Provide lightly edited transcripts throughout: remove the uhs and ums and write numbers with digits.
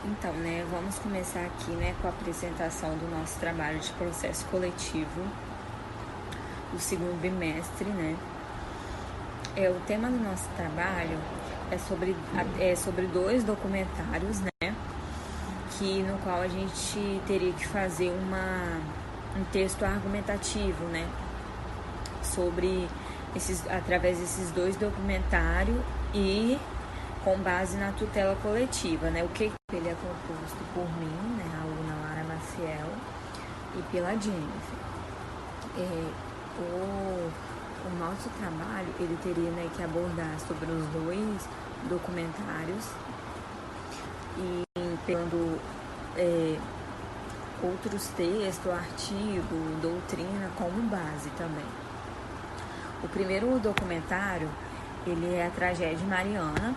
Então, né, vamos começar aqui, né, com a apresentação do nosso trabalho de processo coletivo, do segundo bimestre, né. O tema do nosso trabalho é sobre dois documentários, né, no qual a gente teria que fazer um texto argumentativo, né, através desses dois documentários e com base na tutela coletiva, né? Ele é composto por mim, né, a aluna Lara Maciel, e pela Jennifer. O nosso trabalho, ele teria, né, que abordar sobre os dois documentários e pegando outros textos, artigo, doutrina como base também. O primeiro documentário, ele é a tragédia de Mariana,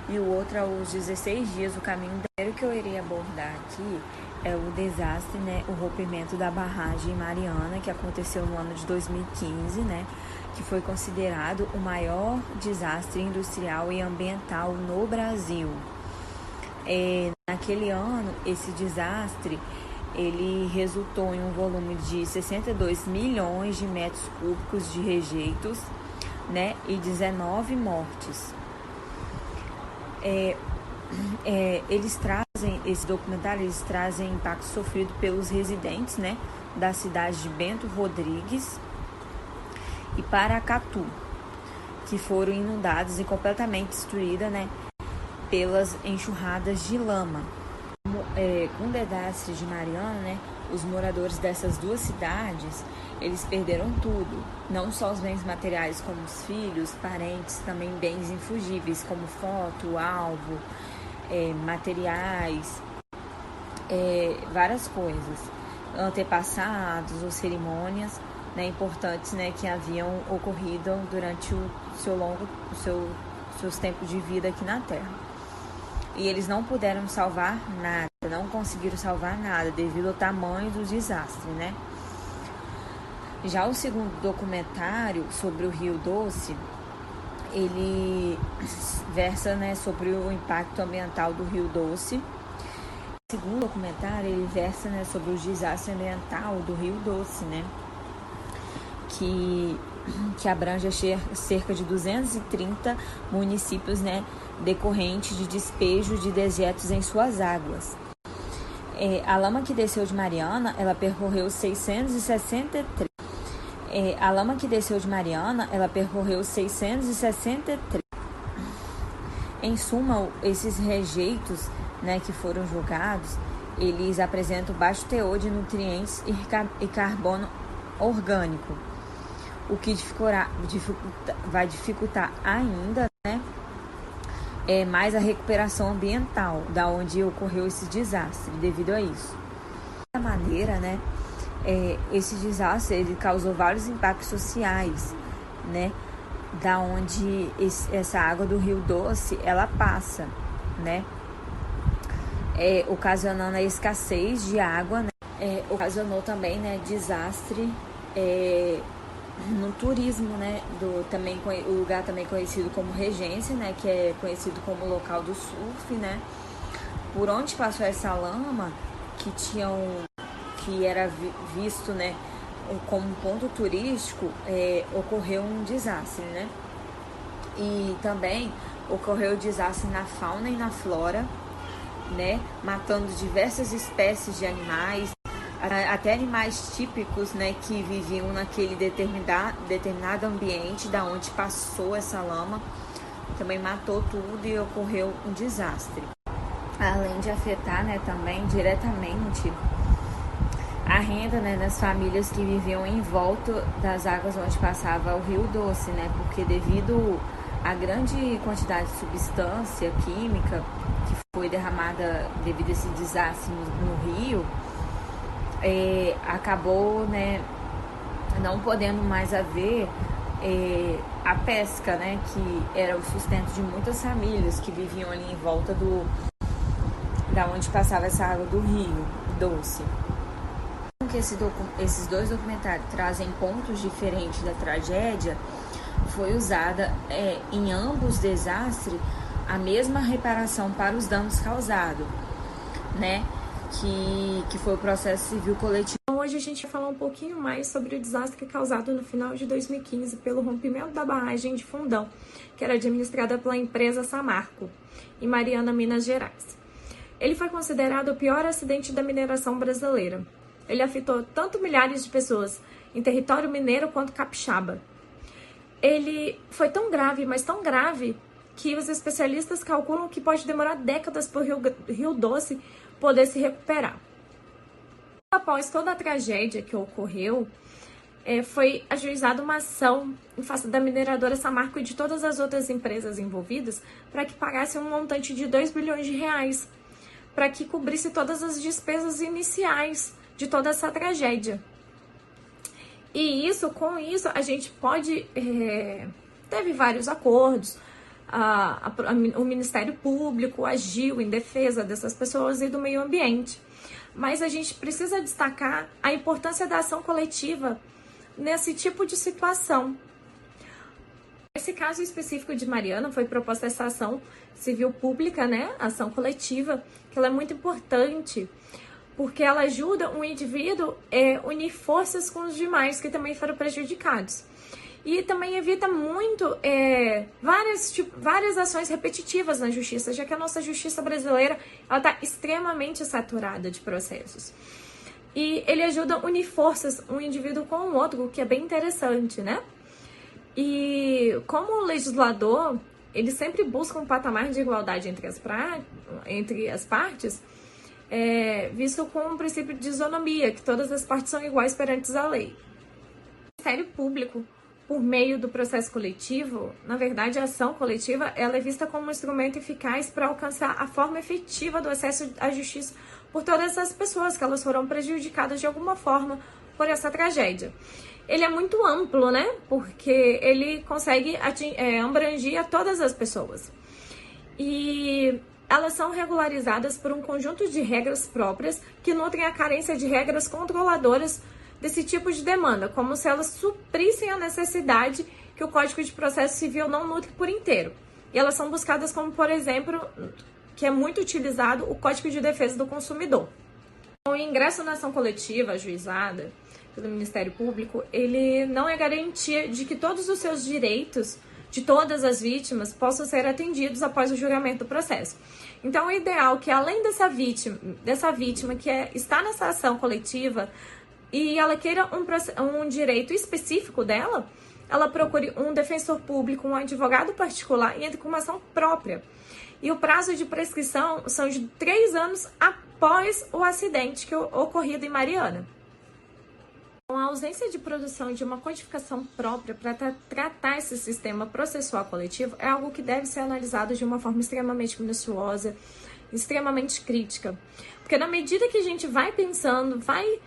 e o outro é os 16 dias do caminho. O primeiro que eu irei abordar aqui é o desastre, né, o rompimento da barragem Mariana, que aconteceu no ano de 2015, né, que foi considerado o maior desastre industrial e ambiental no Brasil. Naquele ano, esse desastre, ele resultou em um volume de 62 milhões de metros cúbicos de rejeitos, né, e 19 mortes. Esse documentário, eles trazem impacto sofrido pelos residentes, né, da cidade de Bento Rodrigues e Paracatu, que foram inundados e completamente destruídas, né, pelas enxurradas de lama. Com o desastre de Mariana, né, os moradores dessas duas cidades, eles perderam tudo, não só os bens materiais como os filhos, parentes, também bens infugíveis como foto, álbum, materiais, várias coisas, antepassados ou cerimônias, né, importantes, né, que haviam ocorrido durante seus tempos de vida aqui na Terra. E eles não puderam salvar nada, não conseguiram salvar nada devido ao tamanho do desastre, né? Já o segundo documentário sobre o Rio Doce, ele versa, né, sobre o impacto ambiental do Rio Doce. O segundo documentário, ele versa, né, sobre o desastre ambiental do Rio Doce, né, que abrange cerca de 230 municípios, né, decorrente de despejo de dejetos em suas águas. A lama que desceu de Mariana, ela percorreu 663. A lama que desceu de Mariana, ela percorreu 663. Em suma, esses rejeitos, né, que foram jogados, eles apresentam baixo teor de nutrientes e carbono orgânico, o que vai dificultar ainda, né, mais a recuperação ambiental da onde ocorreu esse desastre devido a isso. Da maneira, né, esse desastre, ele causou vários impactos sociais, né, da onde essa água do Rio Doce ela passa, né, ocasionando a escassez de água, né, ocasionou também, né, desastre no turismo, né, o lugar também conhecido como Regência, né, que é conhecido como local do surf, né, por onde passou essa lama que era visto, né, como um ponto turístico, ocorreu um desastre, né, e também ocorreu desastre na fauna e na flora, né, matando diversas espécies de animais, até animais típicos, né, que viviam naquele determinado ambiente da onde passou essa lama, também matou tudo e ocorreu um desastre. Além de afetar, né, também diretamente a renda, né, das famílias que viviam em volta das águas onde passava o Rio Doce, né, porque devido à grande quantidade de substância química que foi derramada devido a esse desastre no rio, acabou, né, não podendo mais haver a pesca, né, que era o sustento de muitas famílias que viviam ali em volta da onde passava essa água do Rio Doce. Que esses dois documentários trazem pontos diferentes da tragédia, foi usada em ambos desastres a mesma reparação para os danos causados. né, que foi o processo civil coletivo. Hoje a gente vai falar um pouquinho mais sobre o desastre causado no final de 2015 pelo rompimento da barragem de Fundão, que era administrada pela empresa Samarco, em Mariana, Minas Gerais. Ele foi considerado o pior acidente da mineração brasileira. Ele afetou tanto milhares de pessoas em território mineiro quanto capixaba. Ele foi tão grave, mas tão grave, que os especialistas calculam que pode demorar décadas para o Rio Doce poder se recuperar. Após toda a tragédia que ocorreu, foi ajuizada uma ação em face da mineradora Samarco e de todas as outras empresas envolvidas para que pagasse um montante de 2 bilhões de reais, para que cobrisse todas as despesas iniciais de toda essa tragédia. E com isso, a gente pode... teve vários acordos, o Ministério Público agiu em defesa dessas pessoas e do meio ambiente. Mas a gente precisa destacar a importância da ação coletiva nesse tipo de situação. Nesse caso específico de Mariana, foi proposta essa ação civil pública, né? Ação coletiva, que ela é muito importante, porque ela ajuda um indivíduo a unir forças com os demais que também foram prejudicados. E também evita muito várias ações repetitivas na justiça, já que a nossa justiça brasileira está extremamente saturada de processos. E ele ajuda a unir forças, um indivíduo com o outro, o que é bem interessante, né? E como legislador, ele sempre busca um patamar de igualdade entre as partes, visto com um princípio de isonomia, que todas as partes são iguais perante a lei. O Ministério Público, por meio do processo coletivo, na verdade, a ação coletiva ela é vista como um instrumento eficaz para alcançar a forma efetiva do acesso à justiça por todas as pessoas que elas foram prejudicadas de alguma forma por essa tragédia. Ele é muito amplo, né? Porque ele consegue abranger a todas as pessoas. E elas são regularizadas por um conjunto de regras próprias que nutrem a carência de regras controladoras desse tipo de demanda, como se elas suprissem a necessidade que o Código de Processo Civil não nutre por inteiro. E elas são buscadas como, por exemplo, que é muito utilizado, o Código de Defesa do Consumidor. O ingresso na ação coletiva ajuizada pelo Ministério Público, ele não é garantia de que todos os seus direitos de todas as vítimas possam ser atendidos após o julgamento do processo. Então, é ideal que, além dessa vítima que está nessa ação coletiva, e ela queira um direito específico dela, ela procure um defensor público, um advogado particular e entre com uma ação própria. E o prazo de prescrição são de 3 anos após o acidente ocorrido em Mariana. Com a ausência de produção de uma codificação própria para tratar esse sistema processual coletivo, é algo que deve ser analisado de uma forma extremamente minuciosa, extremamente crítica. Porque na medida que a gente vai pensando, vai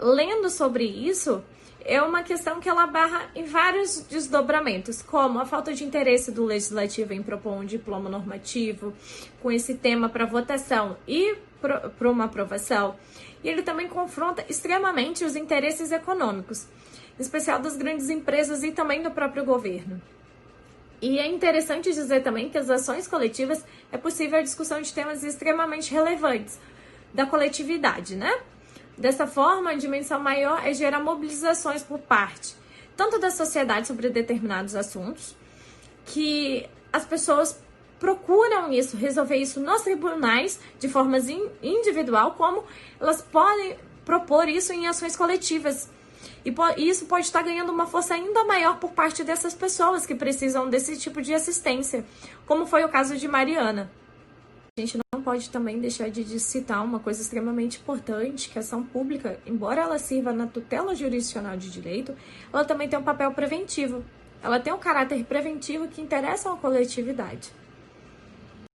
lendo sobre isso, é uma questão que ela barra em vários desdobramentos, como a falta de interesse do legislativo em propor um diploma normativo com esse tema para votação e para uma aprovação. E ele também confronta extremamente os interesses econômicos, em especial das grandes empresas e também do próprio governo. E é interessante dizer também que as ações coletivas é possível a discussão de temas extremamente relevantes da coletividade, né? Dessa forma, a dimensão maior é gerar mobilizações por parte tanto da sociedade sobre determinados assuntos, que as pessoas procuram resolver isso nos tribunais de forma individual, como elas podem propor isso em ações coletivas. E isso pode estar ganhando uma força ainda maior por parte dessas pessoas que precisam desse tipo de assistência, como foi o caso de Mariana. A gente não pode também deixar de citar uma coisa extremamente importante, que a ação pública, embora ela sirva na tutela jurisdicional de direito, ela também tem um papel preventivo. Ela tem um caráter preventivo que interessa à coletividade.